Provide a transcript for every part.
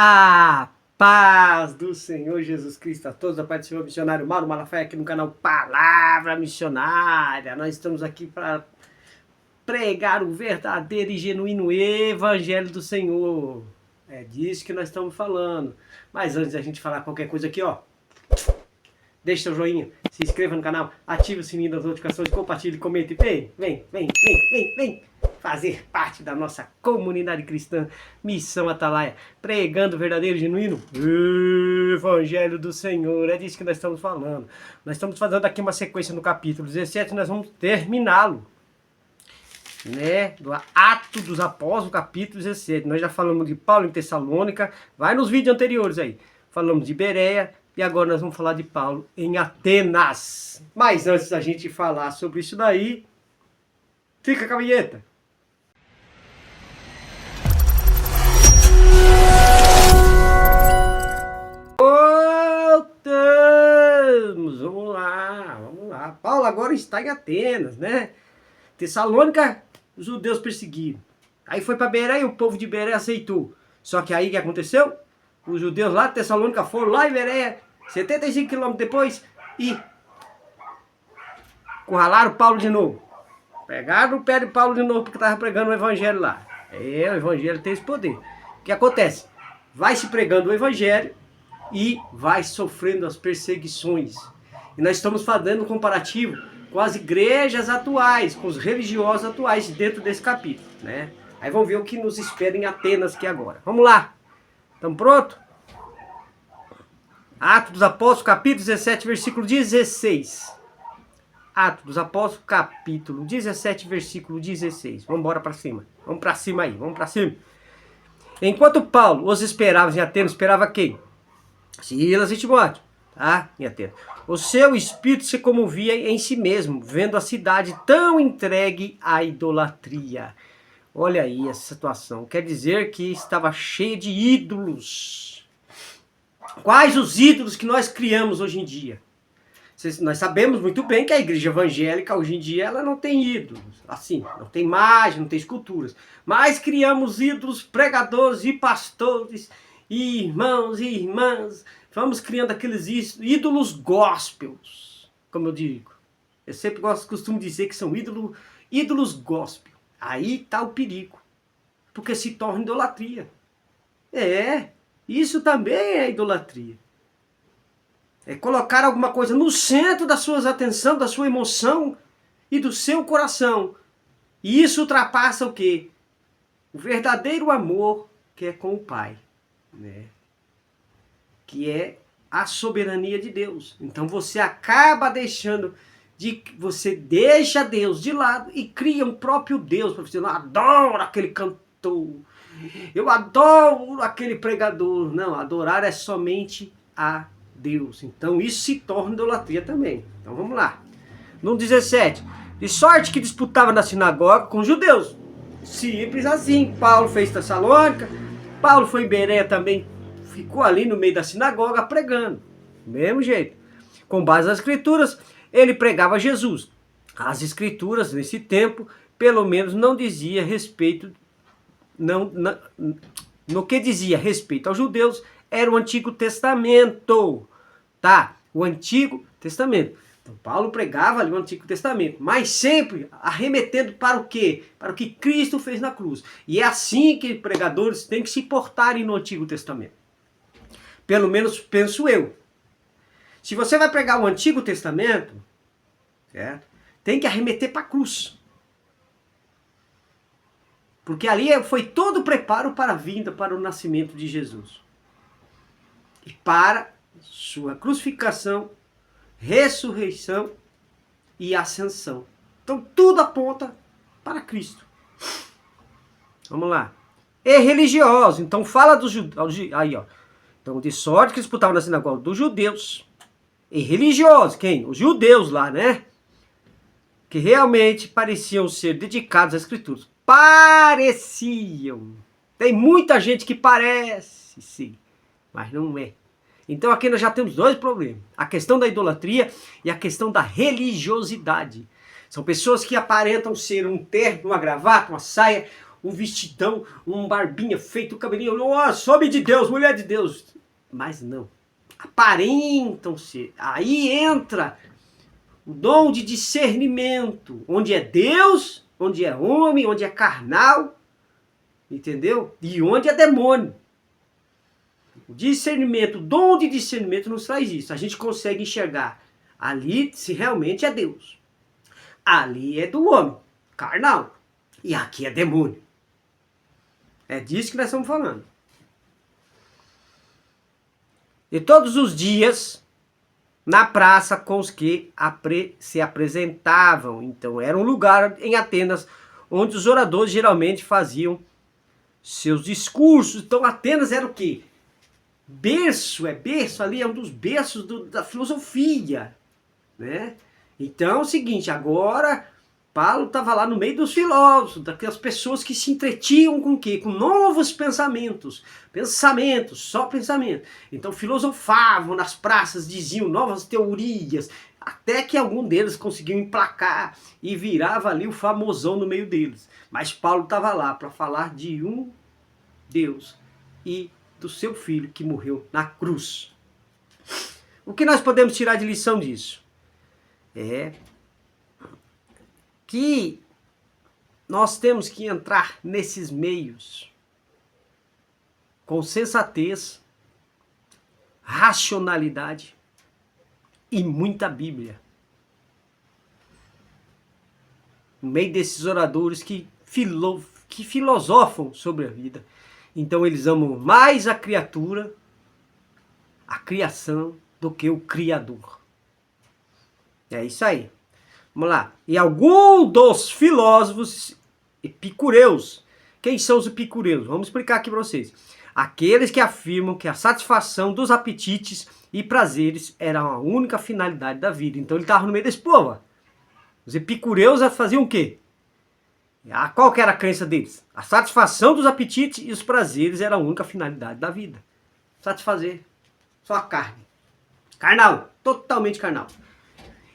A paz do Senhor Jesus Cristo a todos, a paz do Senhor missionário Mauro Malafaia aqui no canal Palavra Missionária. Nós estamos aqui para pregar o verdadeiro e genuíno Evangelho do Senhor. É disso que nós estamos falando. Mas antes da gente falar qualquer coisa aqui, ó, deixa seu joinha, se inscreva no canal, ative o sininho das notificações, compartilhe, comente. Vem fazer parte da nossa comunidade cristã, Missão Atalaia, pregando o verdadeiro e genuíno Evangelho do Senhor. É disso que nós estamos falando. Nós estamos fazendo aqui uma sequência no capítulo 17, nós vamos terminá-lo, né, do Atos dos Apóstolos, capítulo 17. Nós já falamos de Paulo em Tessalônica, vai nos vídeos anteriores aí. Falamos de Bereia e agora nós vamos falar de Paulo em Atenas. Mas antes da gente falar sobre isso daí, fica com a vinheta. Voltamos, vamos lá. Paulo agora está em Atenas, né? Tessalônica, os judeus perseguiram. Aí foi para Bereia e o povo de Bereia aceitou. Só que aí o que aconteceu? Os judeus lá de Tessalônica foram lá em Bereia, 75 quilômetros depois, e encurralaram Paulo de novo. Pegaram o pé de Paulo de novo porque estava pregando o evangelho lá. O evangelho tem esse poder. O que acontece? Vai se pregando o evangelho e vai sofrendo as perseguições. E nós estamos fazendo um comparativo com as igrejas atuais, com os religiosos atuais dentro desse capítulo, né? Aí vamos ver o que nos espera em Atenas aqui agora. Vamos lá. Estamos prontos? Atos dos Apóstolos, capítulo 17, versículo 16. Atos dos Apóstolos, capítulo 17, versículo 16. Vamos embora para cima. Vamos para cima aí, vamos para cima. Enquanto Paulo os esperava em Atenas, esperava quem? Silas e Timóteo, tá? Em Atenas. O seu espírito se comovia em si mesmo, vendo a cidade tão entregue à idolatria. Olha aí essa situação. Quer dizer que estava cheia de ídolos. Quais os ídolos que nós criamos hoje em dia? Nós sabemos muito bem que a igreja evangélica hoje em dia ela não tem ídolos. Assim, não tem imagem, não tem esculturas. Mas criamos ídolos, pregadores e pastores, e irmãos e irmãs. Vamos criando aqueles ídolos gospels, como eu digo. Eu sempre costumo dizer que são ídolos gospel. Aí está o perigo, porque se torna idolatria. Isso também é idolatria. É colocar alguma coisa no centro da sua atenção, da sua emoção e do seu coração. E isso ultrapassa o quê? O verdadeiro amor que é com o Pai, né? Que é a soberania de Deus. Então você acaba você deixa Deus de lado e cria um próprio Deus para você. Eu adoro aquele cantor, eu adoro aquele pregador. Não, adorar é somente a Deus. Então isso se torna idolatria também. Então vamos lá. No 17. De sorte que disputava na sinagoga com os judeus. Simples assim. Paulo fez Tessalônica. Paulo foi em Bereia também. Ficou ali no meio da sinagoga pregando. Do mesmo jeito. Com base nas escrituras, ele pregava Jesus. As escrituras, nesse tempo, pelo menos não dizia respeito... No que dizia respeito aos judeus, era o Antigo Testamento. Tá? O Antigo Testamento. Então, Paulo pregava ali o Antigo Testamento, mas sempre arremetendo para o quê? Para o que Cristo fez na cruz. E é assim que pregadores têm que se portarem no Antigo Testamento. Pelo menos penso eu. Se você vai pregar o Antigo Testamento, certo? Tem que arremeter para a cruz. Porque ali foi todo o preparo para a vinda, para o nascimento de Jesus. E para sua crucificação, ressurreição e ascensão. Então tudo aponta para Cristo. Vamos lá. E religiosos. Então fala dos judeus. Aí, ó. Então de sorte que disputavam na sinagoga dos judeus. E religiosos. Quem? Os judeus lá, né? Que realmente pareciam ser dedicados às escrituras. Pareciam. Tem muita gente que parece, sim, mas não é. Então aqui nós já temos dois problemas. A questão da idolatria e a questão da religiosidade. São pessoas que aparentam ser um terno, uma gravata, uma saia, um vestidão, um barbinha feito, um cabelinho, homem de Deus, mulher de Deus. Mas não, aparentam ser. Aí entra o dom de discernimento, onde é Deus, onde é homem, onde é carnal, entendeu? E onde é demônio. O discernimento, o dom de discernimento nos traz isso. A gente consegue enxergar ali se realmente é Deus. Ali é do homem, carnal. E aqui é demônio. É disso que nós estamos falando. E todos os dias, na praça com os que se apresentavam. Então era um lugar em Atenas onde os oradores geralmente faziam seus discursos. Então Atenas era o quê? Berço ali, é um dos berços da filosofia, né? Então é o seguinte, agora Paulo estava lá no meio dos filósofos, daquelas pessoas que se entretinham com o quê? Com novos pensamentos, só pensamento. Então filosofavam nas praças, diziam novas teorias, até que algum deles conseguiu emplacar e virava ali o famosão no meio deles. Mas Paulo estava lá para falar de um Deus e do seu filho que morreu na cruz. O que nós podemos tirar de lição disso? É que nós temos que entrar nesses meios com sensatez, racionalidade e muita Bíblia. No meio desses oradores que filosofam sobre a vida. Então eles amam mais a criatura, a criação, do que o Criador. É isso aí. Vamos lá. E algum dos filósofos epicureus. Quem são os epicureus? Vamos explicar aqui para vocês. Aqueles que afirmam que a satisfação dos apetites e prazeres era a única finalidade da vida. Então ele estava no meio desse povo. Os epicureus faziam o quê? Qual que era a crença deles? A satisfação dos apetites e os prazeres era a única finalidade da vida. Satisfazer. Só a carne. Carnal. Totalmente carnal.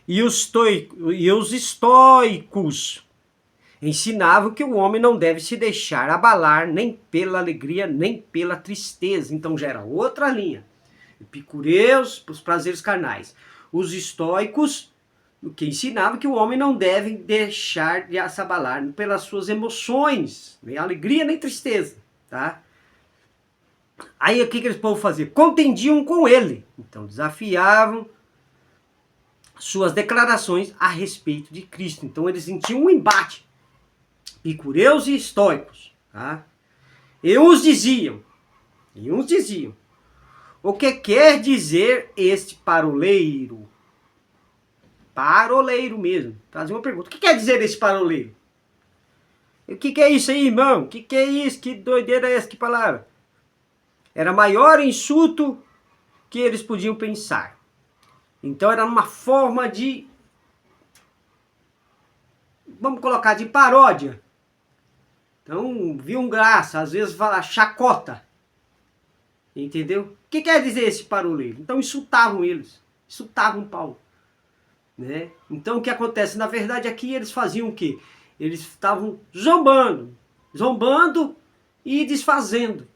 E os estoicos ensinavam que o homem não deve se deixar abalar nem pela alegria, nem pela tristeza. Então já era outra linha. Epicureus, para os prazeres carnais. Os estoicos, que ensinavam que o homem não deve deixar de se abalar pelas suas emoções, nem alegria, nem tristeza. Tá? Aí o que eles podem fazer? Contendiam com ele. Então desafiavam suas declarações a respeito de Cristo. Então eles tinham um embate. Epicureus e estoicos. Tá? E uns diziam, o que quer dizer este paroleiro? Paroleiro mesmo. Fazia uma pergunta. O que quer dizer esse paroleiro? O que é isso aí, irmão? O que é isso? Que doideira é essa? Que palavra? Era maior insulto que eles podiam pensar. Então era uma forma de, vamos colocar, de paródia. Então viam graça, às vezes fala chacota. Entendeu? O que quer dizer esse paroleiro? Então insultavam eles, insultavam Paulo. Né? Então o que acontece? Na verdade aqui eles faziam o quê? Eles estavam zombando e desfazendo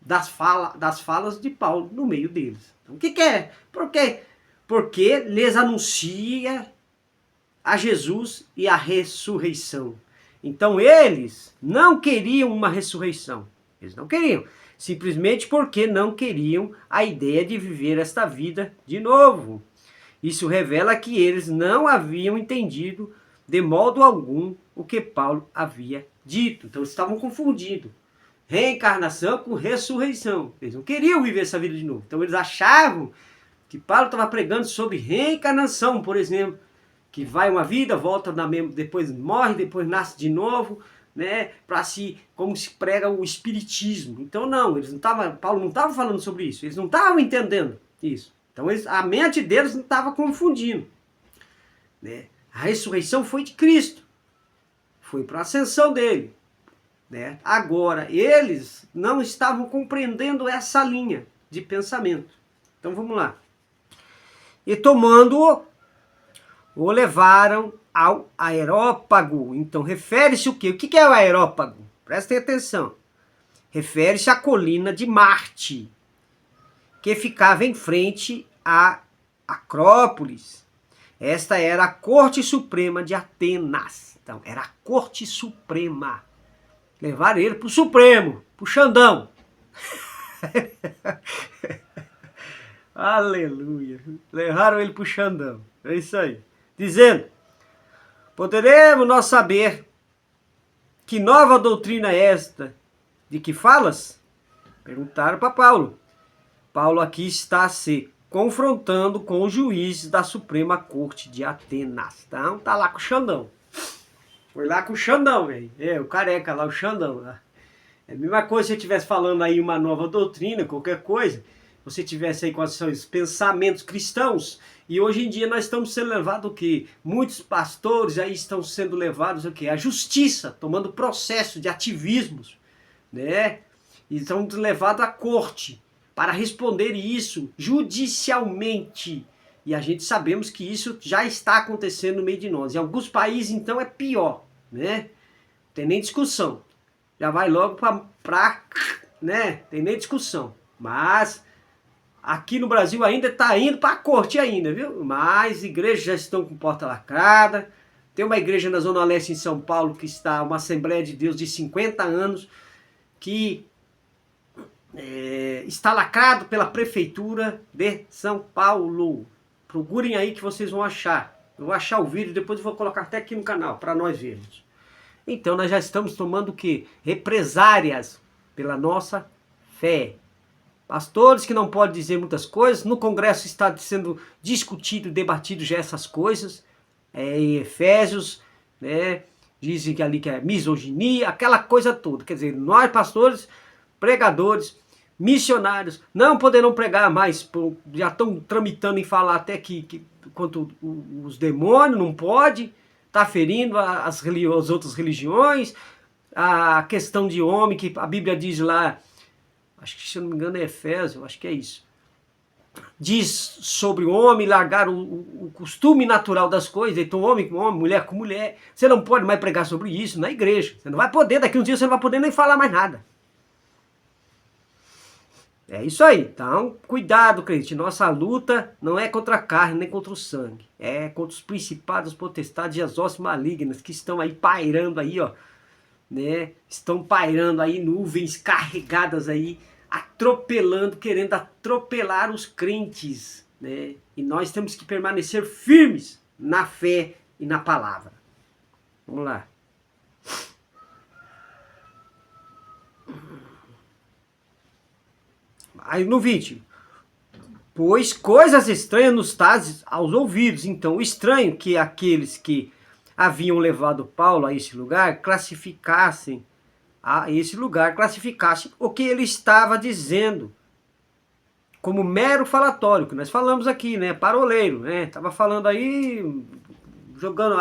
das falas de Paulo no meio deles. Então, o que é? Por quê? Porque lhes anuncia a Jesus e a ressurreição. Então eles não queriam uma ressurreição. Eles não queriam. Simplesmente porque não queriam a ideia de viver esta vida de novo. Isso revela que eles não haviam entendido de modo algum o que Paulo havia dito. Então eles estavam confundindo reencarnação com ressurreição. Eles não queriam viver essa vida de novo. Então eles achavam que Paulo estava pregando sobre reencarnação, por exemplo, que vai uma vida, volta depois morre, depois nasce de novo, né? Como se prega o espiritismo. Então não, Paulo não estava falando sobre isso. Eles não estavam entendendo isso. Então a mente deles não estava confundindo. Né? A ressurreição foi de Cristo. Foi para a ascensão dele. Né? Agora, eles não estavam compreendendo essa linha de pensamento. Então vamos lá. E tomando-o, o levaram ao aerópago. Então refere-se o quê? O que é o aerópago? Prestem atenção. Refere-se à colina de Marte, que ficava em frente à Acrópolis. Esta era a Corte Suprema de Atenas. Então, era a Corte Suprema. Levaram ele pro Supremo, pro Xandão. Aleluia. Levaram ele pro Xandão. É isso aí. Dizendo, poderemos nós saber que nova doutrina é esta de que falas? Perguntaram para Paulo. Paulo aqui está se confrontando com os juízes da Suprema Corte de Atenas. Então tá lá com o Xandão. Foi lá com o Xandão, velho. O careca lá, o Xandão. Lá. É a mesma coisa se você estivesse falando aí uma nova doutrina, qualquer coisa. Você tivesse aí com os seus pensamentos cristãos. E hoje em dia nós estamos sendo levados o quê? Muitos pastores aí estão sendo levados o quê? À justiça, tomando processo de ativismos, né? E estão levados à corte para responder isso judicialmente. E a gente sabemos que isso já está acontecendo no meio de nós. Em alguns países, então, é pior, né? Não tem nem discussão. Já vai logo para né? Tem nem discussão. Mas aqui no Brasil ainda está indo para a corte ainda, viu? Mas igrejas já estão com porta lacrada. Tem uma igreja na Zona Leste em São Paulo que está, uma Assembleia de Deus de 50 anos, que está lacrado pela Prefeitura de São Paulo. Procurem aí que vocês vão achar. Eu vou achar o vídeo, depois eu vou colocar até aqui no canal, para nós vermos. Então nós já estamos tomando o quê? Represárias pela nossa fé. Pastores que não podem dizer muitas coisas, no Congresso está sendo discutido, debatido já essas coisas, em Efésios, né? Dizem que ali que é misoginia, aquela coisa toda. Quer dizer, nós pastores, pregadores, missionários, não poderão pregar mais, já estão tramitando em falar até que quanto os demônios não pode, está ferindo as outras religiões, a questão de homem, que a Bíblia diz lá, acho que se eu não me engano é Efésios, acho que é isso, diz sobre o homem largar o costume natural das coisas, então homem com homem, mulher com mulher, você não pode mais pregar sobre isso na igreja, você não vai poder, daqui uns dias você não vai poder nem falar mais nada. É isso aí, então cuidado, crente, nossa luta não é contra a carne nem contra o sangue, é contra os principados, potestades e as hostes malignas que estão aí pairando aí, ó, né? Estão pairando aí nuvens carregadas aí, atropelando, querendo atropelar os crentes, né? E nós temos que permanecer firmes na fé e na palavra. Vamos lá. Aí no 20, pois coisas estranhas nos trazem aos ouvidos. Então o estranho que aqueles que haviam levado Paulo a esse lugar classificassem o que ele estava dizendo como mero falatório, que nós falamos aqui, né, paroleiro, né, estava falando aí, jogando,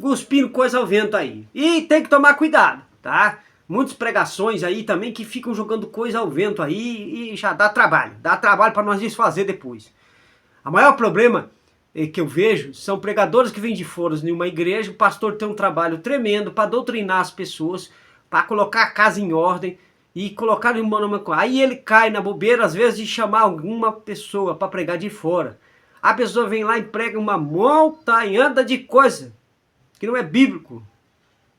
cuspindo coisa ao vento aí, e tem que tomar cuidado, tá? Muitas pregações aí também que ficam jogando coisa ao vento aí e já dá trabalho para nós desfazer depois. O maior problema que eu vejo são pregadores que vêm de fora em uma igreja, o pastor tem um trabalho tremendo para doutrinar as pessoas, para colocar a casa em ordem e colocar em uma coisa. Aí ele cai na bobeira, às vezes, de chamar alguma pessoa para pregar de fora. A pessoa vem lá e prega uma montanhada de coisa que não é bíblico,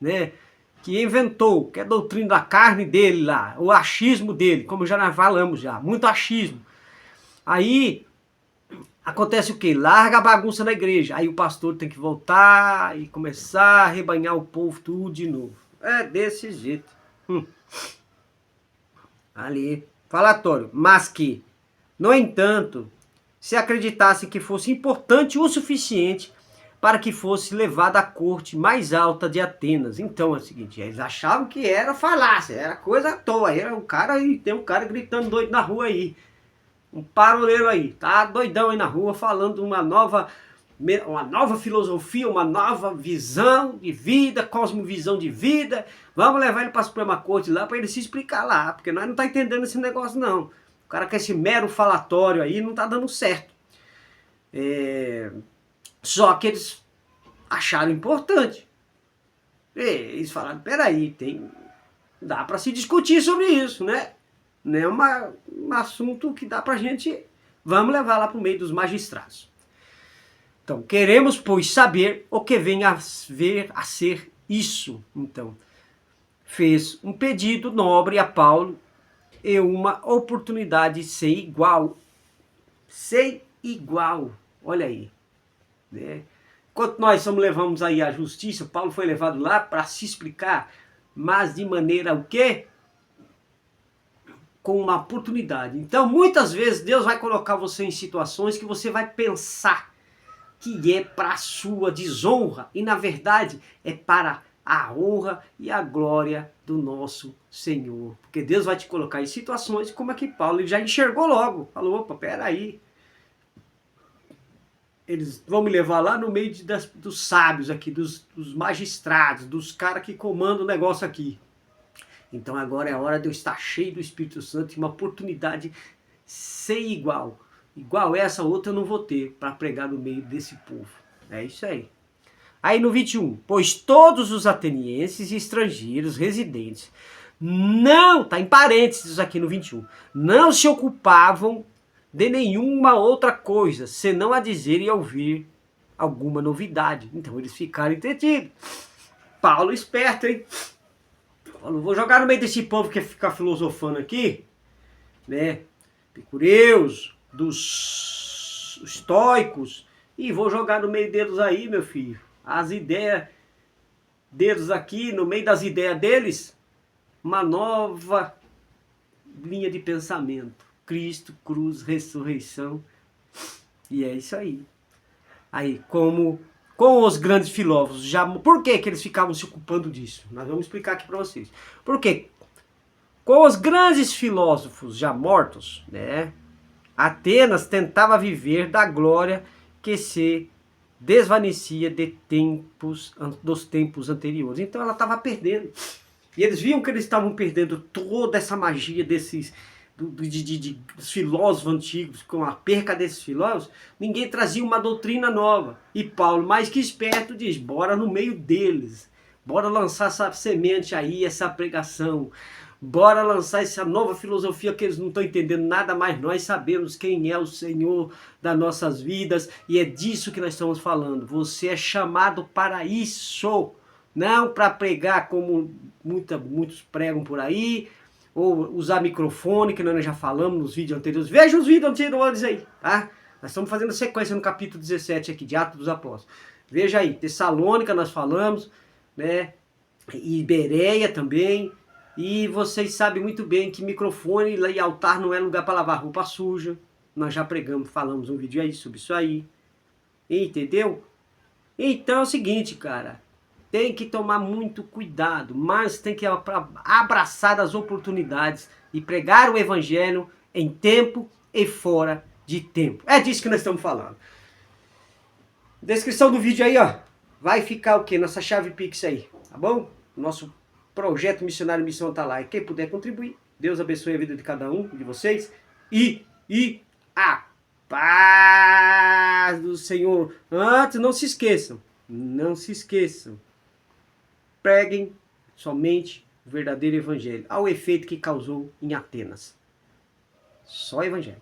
né? Que inventou, que é a doutrina da carne dele lá, o achismo dele, como já nós falamos já, muito achismo. Aí acontece o quê? Larga a bagunça na igreja. Aí o pastor tem que voltar e começar a rebanhar o povo tudo de novo. É desse jeito. Ali, falatório. Mas que, no entanto, se acreditasse que fosse importante o suficiente para que fosse levado à corte mais alta de Atenas. Então é o seguinte, eles achavam que era falácia, era coisa à toa. Era um cara, e tem um cara gritando doido na rua aí. Um paroleiro aí, tá doidão aí na rua, falando uma nova filosofia, uma nova visão de vida, cosmovisão de vida. Vamos levar ele para a Suprema Corte lá, para ele se explicar lá, porque nós não tá entendendo esse negócio não. O cara com esse mero falatório aí não tá dando certo. Só que eles acharam importante. Eles falaram, peraí, dá para se discutir sobre isso, né? Não é um assunto que dá pra gente, vamos levar lá pro meio dos magistrados. Então, queremos, pois, saber o que vem a ser isso. Então, fez um pedido nobre a Paulo e uma oportunidade sem igual. Sem igual. Olha aí. Né? Enquanto nós levamos aí à justiça, Paulo foi levado lá para se explicar, mas de maneira o quê? Com uma oportunidade. Então, muitas vezes, Deus vai colocar você em situações que você vai pensar que é para a sua desonra, e na verdade é para a honra e a glória do nosso Senhor. Porque Deus vai te colocar em situações como aqui Paulo, ele já enxergou logo, falou, opa, peraí, eles vão me levar lá no meio dos sábios aqui, dos magistrados, dos caras que comandam o negócio aqui. Então agora é a hora de eu estar cheio do Espírito Santo e uma oportunidade sem igual. Igual essa outra eu não vou ter para pregar no meio desse povo. É isso aí. Aí no 21, pois todos os atenienses e estrangeiros residentes não, tá em parênteses aqui no 21, não se ocupavam de nenhuma outra coisa, senão a dizer e ouvir alguma novidade. Então eles ficaram entretidos. Paulo esperto, hein? Falou, vou jogar no meio desse povo que fica filosofando aqui, né? Epicureus, dos estoicos, e vou jogar no meio deles aí, meu filho, as ideias deles aqui, no meio das ideias deles, uma nova linha de pensamento. Cristo, cruz, ressurreição, e é isso aí. Aí, como com os grandes filósofos, por que eles ficavam se ocupando disso? Nós vamos explicar aqui para vocês. Por quê? Com os grandes filósofos já mortos, né? Atenas tentava viver da glória que se desvanecia dos tempos anteriores. Então ela estava perdendo. E eles viam que eles estavam perdendo toda essa magia dos filósofos antigos, com a perca desses filósofos. Ninguém trazia uma doutrina nova. E Paulo, mais que esperto, diz, bora no meio deles. Bora lançar essa semente aí, essa pregação. Bora lançar essa nova filosofia que eles não estão entendendo nada, mas nós sabemos quem é o Senhor das nossas vidas e é disso que nós estamos falando. Você é chamado para isso, não para pregar como muitos pregam por aí, ou usar microfone, que nós já falamos nos vídeos anteriores. Veja os vídeos anteriores aí, tá? Nós estamos fazendo sequência no capítulo 17 aqui, de Atos dos Apóstolos. Veja aí, Tessalônica nós falamos, né? E Bereia também. E vocês sabem muito bem que microfone e altar não é lugar para lavar roupa suja. Nós já pregamos, falamos um vídeo aí sobre isso aí. Entendeu? Então é o seguinte, cara. Tem que tomar muito cuidado, mas tem que abraçar as oportunidades e pregar o evangelho em tempo e fora de tempo. É disso que nós estamos falando. Descrição do vídeo aí, ó. Vai ficar o quê? Nossa chave Pix aí, tá bom? Nosso projeto Missionário Missão tá lá. E quem puder contribuir, Deus abençoe a vida de cada um de vocês. E a paz do Senhor. Antes, não se esqueçam. Não se esqueçam. Preguem somente o verdadeiro evangelho. Ao efeito que causou em Atenas. Só evangelho.